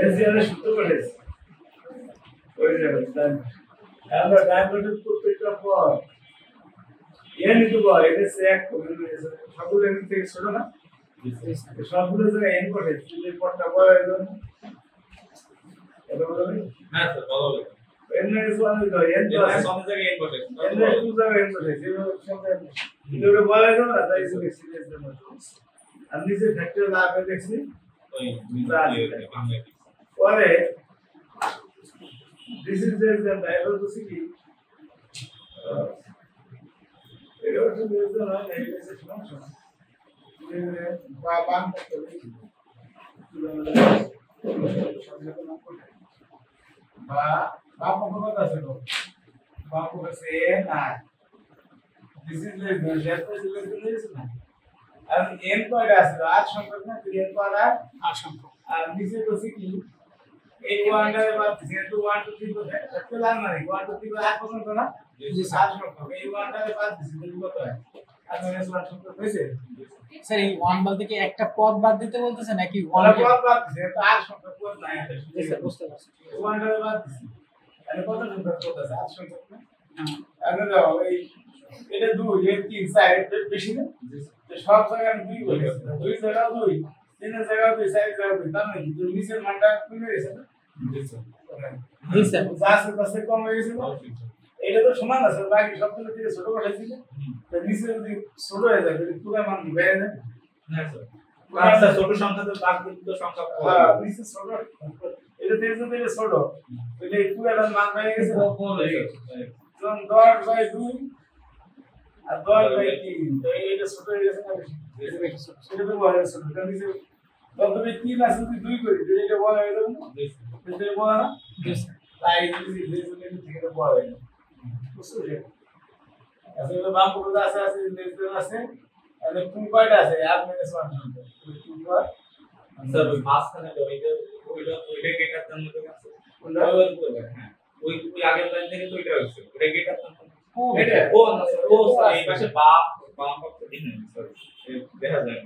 এসিআরে সূত্র করেছে ওই যাবে তাই আমরা ডায়াবেটিস প্রত্যেকটা পর নিতে পারে এটা এক সবগুলো এর থেকে ছোট না সবগুলো জায়গায় এন করে এই পটটা বড় হয়ে যাবে এটা বলবে হ্যাঁ স্যার বলো এন এর ওয়ান এর এন তো সব জায়গায় এন করে এন এর সব জায়গায় এন করে যেটা এটা বলা যাবে না তাই সিরিয়াস না আমি যে ফ্যাক্টর লাভে দেখছি ওই পরে this is the diversity it also is the analysis function বাম বা বাম পক্ষ আছে তো বাম পক্ষ আছে না this is the diversity না আর n কয়টা আছে আর সংখ্যক না n কয়টা আর সংখ্যক আর নিচে তো কি এই ওয়ান্ডারে বাদ যেহেতু 1 2 3 কোথায় একটা লাল না 1 2 3 আর পছন্দ না যে 7 সংখ্যক এই ওয়ান্ডারে বাদ দিছি কত হয় আর মাইনাস 1 সংখ্যক হয়েছে স্যার এই 1 বলতে কি একটা পদ বাদ দিতে বলতেছে নাকি 1 পদ বাদ দিছে তো আর সংখ্যক পদ নাই আছে স্যার বুঝতে পারছি ওয়ান্ডারে বাদ দিছি তাহলে কত সংখ্যক পদ আছে 8 সংখ্যক না আগে দাও এই এটা 2 এর 3 4 বেশি না তো সব জায়গায় 2 বলে 2 জায়গা 2 তিন জায়গা 2 4 জায়গা 2 তার মানে কি নিচের মানটা কমে গেছে না জি স্যার যাচ্ছে পাশে কম হয়ে গেছে এটা তো সমান আছে বাকি সবগুলো থেকে ছোট করেছি তো নিচে যদি ছোট হয়ে যায় তাহলে পুরো মান কি বেড়ে যায় না স্যার আচ্ছা ছোট সংখ্যা তো বাকি তো সংখ্যা হ্যাঁ নিচে ছোট এটা থেকে যদি এটা ছোট তাহলে পুরো মান বেড়ে গেছে বড় হয়ে গেছে যখন 10/2 আর 10/3 তো এটা ছোট হয়ে গেছে না বেশি সেটা তো বড় হয়েছে কারণ নিচে তবে 3 আছে যদি 2 করি তাহলে এটা বড় হয়ে যাবে না এটা বড় না তাই যদি রেজুলেশন থেকে বড় হয়ে যাবে বুঝছো আসলে বাম পক্ষে আছে রেজুলেশন আছে আর 2 কয়টা আছে আর মাইনাস 1 সংখ্যা 2 পর স্যার ওই মাঝখানে ওইটা গেটার দাম মতো আছে ওটা হ্যাঁ ওই আগের লাইন থেকে তো এটা হচ্ছে ওটা গেটার দাম এটা ও না স্যার ও এই পাশে বাম পক্ষ দিন স্যার দেখা যায়